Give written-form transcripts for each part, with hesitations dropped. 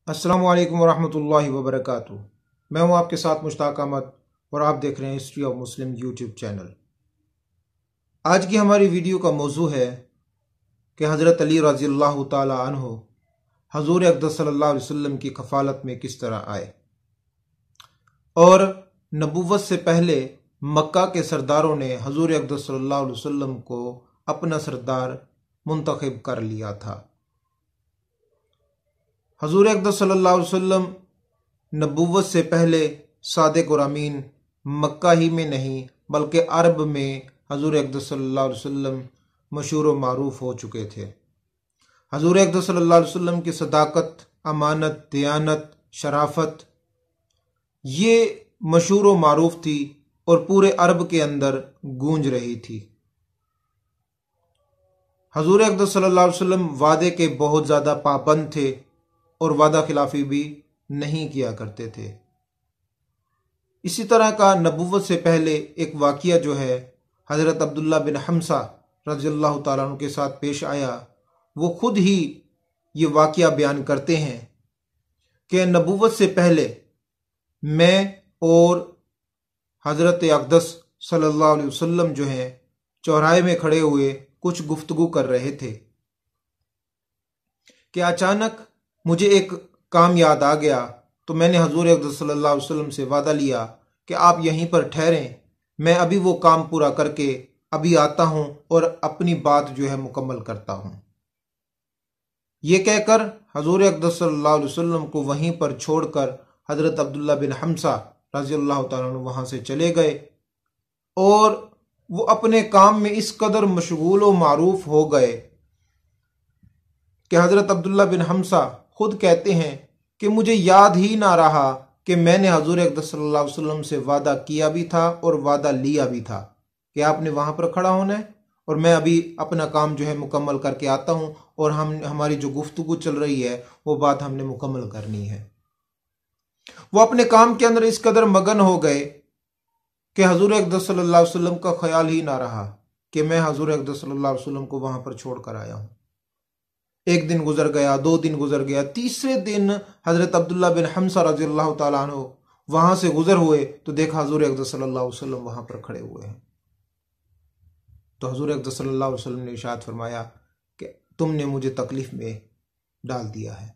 अस्सलामु अलैकुम वरहमतुल्लाहि वबरकातुहू। मैं हूं आपके साथ मुश्ताक अहमद और आप देख रहे हैं history of Muslim YouTube channel. आज की हमारी वीडियो का मौजू है कि हज़रत अली रज़ियल्लाहु ताला अन्हु हजूर अक़दस सल्लल्लाहु अलैहि वसल्लम की कफ़ालत में किस तरह आए और नबुव्वत से पहले मक्का के सरदारों ने हजूर अक़दस सल्लल्लाहु अलैहि वसल्लम को अपना सरदार मुंतखब कर लिया था। हजूर अक़दस सल्लल्लाहु अलैहि वसल्लम नबुव्वत से पहले सादिक और अमीन मक्का ही में नहीं बल्कि अरब में हजूर अक़दस सल्लल्लाहु अलैहि वसल्लम मशहूर व मारूफ हो चुके थे। हजूर अक़दस सल्लल्लाहु अलैहि वसल्लम की सदाकत, अमानत, दयानत, शराफत ये मशहूर व मारूफ थी और पूरे अरब के अंदर गूंज रही थी। हजूर अक़दस सल्लल्लाहु अलैहि वसल्लम वादे के बहुत ज़्यादा पाबंद थे और वादा खिलाफी भी नहीं किया करते थे। इसी तरह का नबुव्वत से पहले एक वाक़िया जो है हज़रत अब्दुल्ला बिन हमसा रज़ियल्लाहु ताला अन्हु के साथ पेश आया। वो खुद ही ये वाक़िया बयान करते हैं कि नबुव्वत से पहले मैं और हज़रत अक़दस सल्लल्लाहु अलैहि वसल्लम जो हैं चौराहे में खड़े हुए कुछ गुफ्तगू कर रहे थे कि अचानक मुझे एक काम याद आ गया। तो मैंने हजूर अक़दस सल्लल्लाहु अलैहि वसल्लम से वादा लिया कि आप यहीं पर ठहरें, मैं अभी वो काम पूरा करके अभी आता हूं और अपनी बात जो है मुकम्मल करता हूं। ये कहकर हजूर अक़दस सल्लल्लाहु अलैहि वसल्लम को वहीं पर छोड़कर हजरत अब्दुल्ला बिन हमसा रज़ियल्लाहु ताला अन्हु वहां से चले गए और वो अपने काम में इस कदर मशगूल व मारूफ हो गए कि हजरत अब्दुल्ला बिन हमसा खुद कहते हैं कि मुझे याद ही ना रहा कि मैंने हजूर अक़दस सल्लल्लाहु अलैहि वसल्लम से वादा किया भी था और वादा लिया भी था कि आपने वहां पर खड़ा होना है और मैं अभी अपना काम जो है मुकम्मल करके आता हूं और हमारी जो गुफ्तगू चल रही है वो बात हमने मुकम्मल करनी है। वो अपने काम के अंदर इस कदर मगन हो गए कि हजूर अक़दस सल्लल्लाहु अलैहि वसल्लम का ख्याल ही ना रहा कि मैं हजूर अक़दस सल्लल्लाहु अलैहि वसल्लम को वहां पर छोड़ कर आया हूं। एक दिन गुजर गया, 2 दिन गुजर गया, तीसरे दिन हजरत अब्दुल्ला बिन हमसा रज़ियल्लाहु ताला अन्हु वहां से गुजर हुए तो देखा हजूर अक़दस सल्लल्लाहु अलैहि वसल्लम वहां पर खड़े हुए हैं। तो हजूर अक़दस सल्लल्लाहु अलैहि वसल्लम ने इरशाद फरमाया कि तुमने मुझे तकलीफ में डाल दिया है।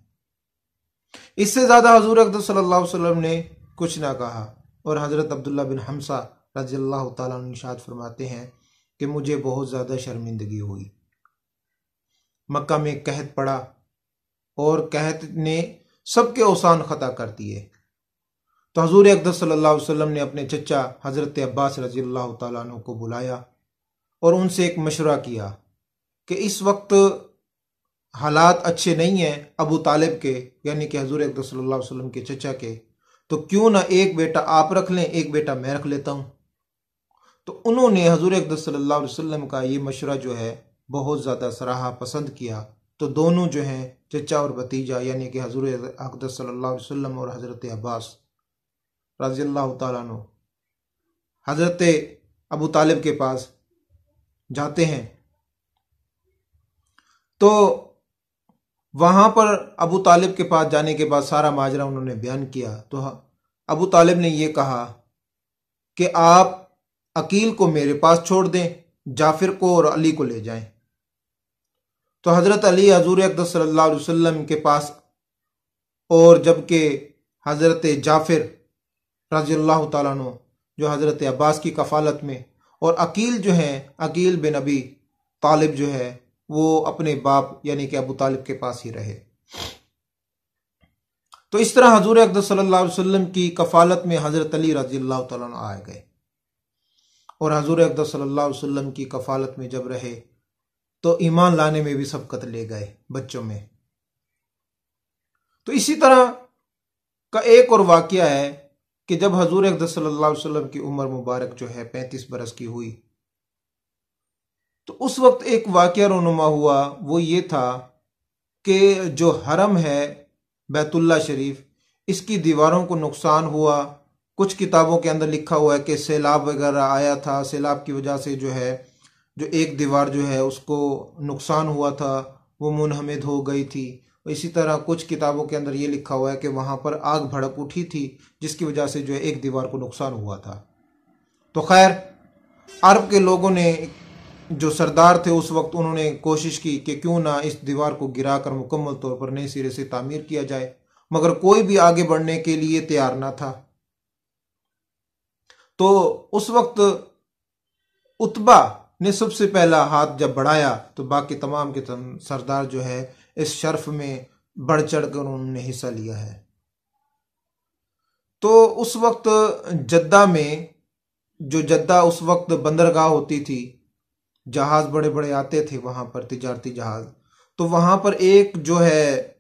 इससे ज्यादा हजूर अक़दस सल्लल्लाहु अलैहि वसल्लम ने कुछ ना कहा और हजरत अब्दुल्ला बिन हमसा रज़ियल्लाहु ताला अन्हु इरशाद फरमाते हैं कि मुझे बहुत ज्यादा शर्मिंदगी हुई। मक्का में कहत पड़ा और कहत ने सबके औसान खता कर दिए। तो हजूर अक़दस सल्लल्लाहु अलैहि वसल्लम ने अपने चचा हजरत अब्बास रज़ियल्लाहु ताला अन्हु को बुलाया और उनसे एक मशवरा किया कि इस वक्त हालात अच्छे नहीं हैं अबू तालिब के, यानी कि हजूर अक़दस सल्लल्लाहु अलैहि वसल्लम के चचा के, तो क्यों ना एक बेटा आप रख लें, एक बेटा मैं रख लेता हूं। तो उन्होंने हजूर अक़दस सल्लल्लाहु अलैहि वसल्लम का ये मशवरा जो है बहुत ज़्यादा सराहा, पसंद किया। तो दोनों जो हैं चचा और भतीजा यानी कि हजूर अक़दस सल्लल्लाहु अलैहि वसल्लम और हज़रत अब्बास रज़ियल्लाहु ताला अन्हु हज़रत अबू तालिब के पास जाते हैं। तो वहां पर अबू तालिब के पास जाने के बाद सारा माजरा उन्होंने बयान किया। तो अबू तालिब ने यह कहा कि आप अकील को मेरे पास छोड़ दें, जाफिर को और अली को ले जाएं। तो हजरत अली हजूर अक़दस सल्लल्लाहु अलैहि वसल्लम के पास और जबकि हजरत जाफिर रज़ियल्लाहु ताला अन्हु जो हजरत अब्बास की कफालत में और अकील जो है अकील बिन अबी तालिब जो है वो अपने बाप यानी कि अबू तालिब के पास ही रहे। तो इस तरह हजूर अक़दस सल्लल्लाहु अलैहि वसल्लम की कफालत में हजरत अली रज़ियल्लाहु ताला अन्हु आ गए और हजूर अक़दस सल्लल्लाहु अलैहि वसल्लम की कफालत में जब रहे तो ईमान लाने में भी सबकत ले गए बच्चों में। तो इसी तरह का एक और वाक़या है कि जब हजूर अक़दस सल्लल्लाहु अलैहि वसल्लम की उम्र मुबारक जो है 35 बरस की हुई तो उस वक्त एक वाक़या रोनुमा हुआ। वो ये था कि जो हरम है बैतुल्ला शरीफ, इसकी दीवारों को नुकसान हुआ। कुछ किताबों के अंदर लिखा हुआ है कि सैलाब वगैरह आया था, सैलाब की वजह से जो है जो एक दीवार जो है उसको नुकसान हुआ था, वो मुनहमिद हो गई थी इसी तरह कुछ किताबों के अंदर ये लिखा हुआ है कि वहाँ पर आग भड़क उठी थी, जिसकी वजह से जो है एक दीवार को नुकसान हुआ था। तो खैर, अरब के लोगों ने, जो सरदार थे उस वक्त, उन्होंने कोशिश की कि क्यों ना इस दीवार को गिराकर मुकम्मल तौर पर नए सिरे से तामीर किया जाए, मगर कोई भी आगे बढ़ने के लिए तैयार ना था। तो उस वक्त उतबा ने सबसे पहला हाथ जब बढ़ाया तो बाकी तमाम के सरदार जो है इस शर्फ में बढ़ चढ़ कर उन्होंने हिस्सा लिया है। तो उस वक्त जद्दा में, जो जद्दा उस वक्त बंदरगाह होती थी, जहाज बड़े बड़े आते थे वहां पर, तिजारती जहाज, तो वहां पर एक जो है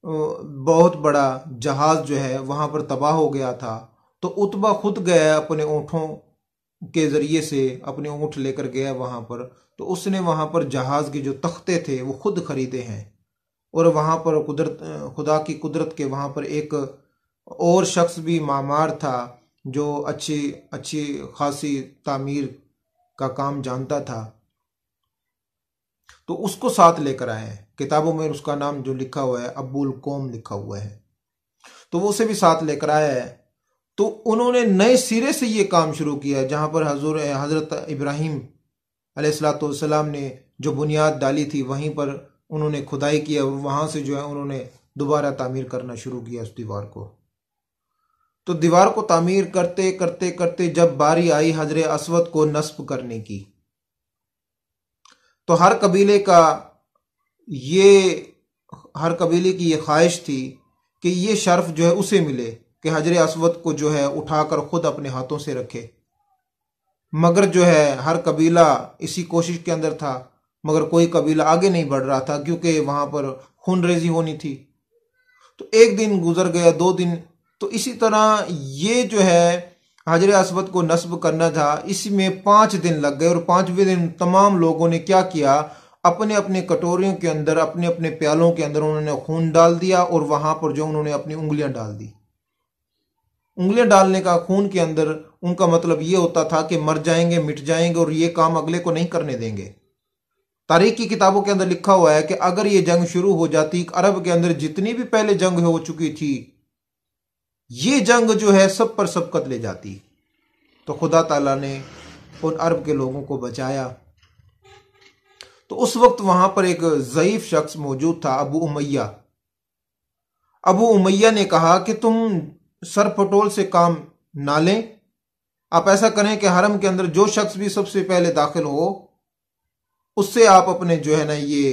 बहुत बड़ा जहाज जो है वहां पर तबाह हो गया था। तो उतबा खुद गया, अपने ऊँटों के जरिए से अपने ऊँट लेकर गया वहां पर। तो उसने वहां पर जहाज के जो तख्ते थे वो खुद खरीदे हैं, और वहां पर खुदा की कुदरत के वहां पर एक और शख्स भी मामार था जो अच्छी अच्छी खासी तामीर का काम जानता था, तो उसको साथ लेकर आए हैं। किताबों में उसका नाम जो लिखा हुआ है अबुल कौम लिखा हुआ है, तो वो उसे भी साथ लेकर आया है। तो उन्होंने नए सिरे से ये काम शुरू किया, जहां पर हजरत इब्राहिम अलैहिस्सलाम ने जो बुनियाद डाली थी वहीं पर उन्होंने खुदाई किया, और वहां से जो है उन्होंने दोबारा तामीर करना शुरू किया उस दीवार को। तो दीवार को तामीर करते करते करते जब बारी आई हजर असवद को नस्ब करने की, तो हर कबीले की ये ख्वाहिश थी कि ये शर्फ जो है उसे मिले कि हजर असवद को जो है उठाकर खुद अपने हाथों से रखे। मगर जो है हर कबीला इसी कोशिश के अंदर था, मगर कोई कबीला आगे नहीं बढ़ रहा था, क्योंकि वहां पर खूनरेजी होनी थी। तो एक दिन गुजर गया, 2 दिन, तो इसी तरह ये जो है हजर असवद को नस्ब करना था, इसमें 5 दिन लग गए। और 5वें दिन तमाम लोगों ने क्या किया, अपने अपने कटोरियों के अंदर, अपने अपने प्यालों के अंदर उन्होंने खून डाल दिया, और वहां पर जो उन्होंने अपनी उंगलियां डाल दी। उंगलियां डालने का खून के अंदर उनका मतलब ये होता था कि मर जाएंगे, मिट जाएंगे, और ये काम अगले को नहीं करने देंगे। तारीख की किताबों के अंदर लिखा हुआ है कि अगर ये जंग शुरू हो जाती, अरब के अंदर जितनी भी पहले जंग हो चुकी थी, ये जंग जो है सब पर सबकत ले जाती। तो खुदा ताला ने उन अरब के लोगों को बचाया। तो उस वक्त वहां पर एक ज़ईफ शख्स मौजूद था, अबू उमैया। अबू उमैया ने कहा कि तुम सर पटोल से काम ना लें, आप ऐसा करें कि हरम के अंदर जो शख्स भी सबसे पहले दाखिल हो उससे आप अपने जो है ना ये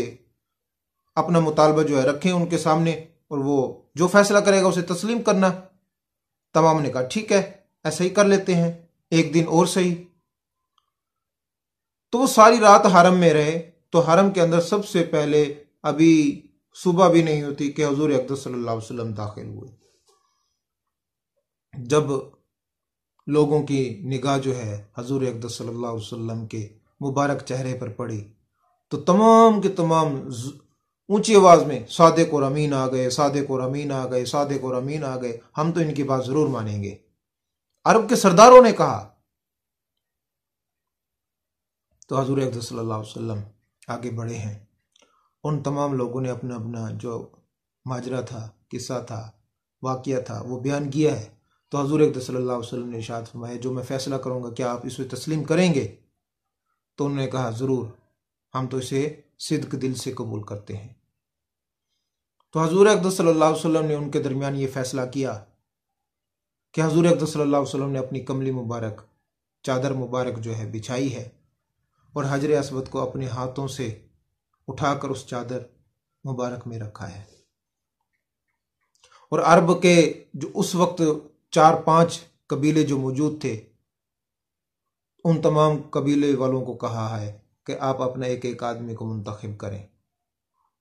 अपना मुतालबा जो है रखें उनके सामने, और वो जो फैसला करेगा उसे तस्लीम करना। तमाम ने कहा ठीक है, ऐसा ही कर लेते हैं, एक दिन और सही। तो वो सारी रात हरम में रहे। तो हरम के अंदर सबसे पहले, अभी सुबह भी नहीं होती कि हुजूर अक़दस सल्लल्लाहु अलैहि वसल्लम दाखिल हुए। जब लोगों की निगाह जो है हुजूर अक़दस सल्लल्लाहु अलैहि वसल्लम के मुबारक चेहरे पर पड़ी, तो तमाम के तमाम ऊंची आवाज में सादिक और अमीन आ गए, सादिक और अमीन आ गए, सादिक और अमीन आ गए, हम तो इनकी बात जरूर मानेंगे। अरब के सरदारों ने कहा। तो हुजूर अक़दस सल्लल्लाहु अलैहि वसल्लम आगे बढ़े हैं। उन तमाम लोगों ने अपना अपना जो माजरा था, किस्सा था, वाक़या था, वो बयान किया है। तो हुजूर अक़दस सल्लल्लाहु अलैहि वसल्लम ने इरशाद फरमाया, जो मैं फैसला करूंगा क्या आप इसे तस्लीम करेंगे? तो उन्होंने कहा ज़रूर, हम तो इसे सिद्क दिल से कबूल करते हैं। तो हुजूर अक़दस सल्लल्लाहु अलैहि वसल्लम ने उनके दरमियान ये फैसला किया कि हुजूर अक़दस सल्लल्लाहु अलैहि वसल्लम ने अपनी कमली मुबारक, चादर मुबारक जो है बिछाई है, और हजर असवद को अपने हाथों से उठाकर उस चादर मुबारक में रखा है। और अरब के जो उस वक्त 4-5 कबीले जो मौजूद थे, उन तमाम कबीले वालों को कहा है कि आप अपना एक एक आदमी को मुंतखब करें।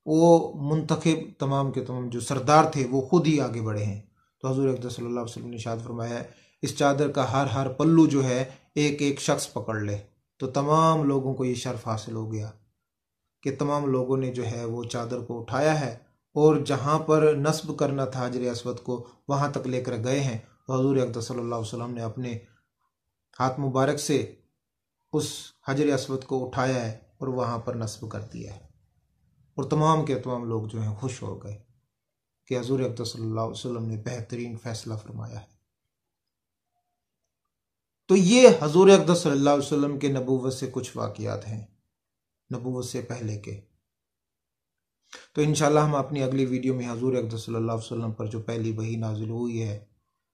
वो मुंतखब तमाम के तमाम जो सरदार थे वो खुद ही आगे बढ़े हैं। तो हुजूर अक़दस सल्लल्लाहु अलैहि वसल्लम ने इरशाद फरमाया, इस चादर का हर हर पल्लू जो है एक एक शख्स पकड़ ले। तो तमाम लोगों को ये शर्फ हासिल हो गया कि तमाम लोगों ने जो है वो चादर को उठाया है, और जहाँ पर नस्ब करना था हजर असवद को वहाँ तक लेकर गए हैं। तो हुजूर अक़दस सल्लल्लाहु अलैहि वसल्लम ने अपने हाथ मुबारक से उस हजर असवद को उठाया है और वहाँ पर नस्ब कर दिया है, और तमाम के तमाम लोग जो हैं खुश हो गए। कि हजूर अक़दस सल्लल्लाहु अलैहि वसल्लम ने बेहतरीन फैसला फरमाया है। तो ये हजूर अक़दस सल्लल्लाहु अलैहि वसल्लम के नबूवत से कुछ वाक़ियात हैं, नबूवत से पहले के। तो इंशाल्लाह हम अपनी अगली वीडियो में हजूर अक़दस सल्लल्लाहु अलैहि वसल्लम पर जो पहली वही नाजिल हुई है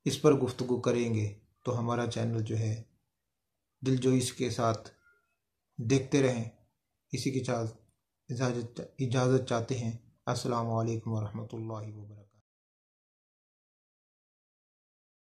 इस पर गुफ्तगू करेंगे। तो हमारा चैनल जो है दिलजोई के साथ देखते रहें। इसी की इजाज़त चाहते हैं। अस्सलामु अलैकुम वरहमतुल्लाहि वबरकातुहू।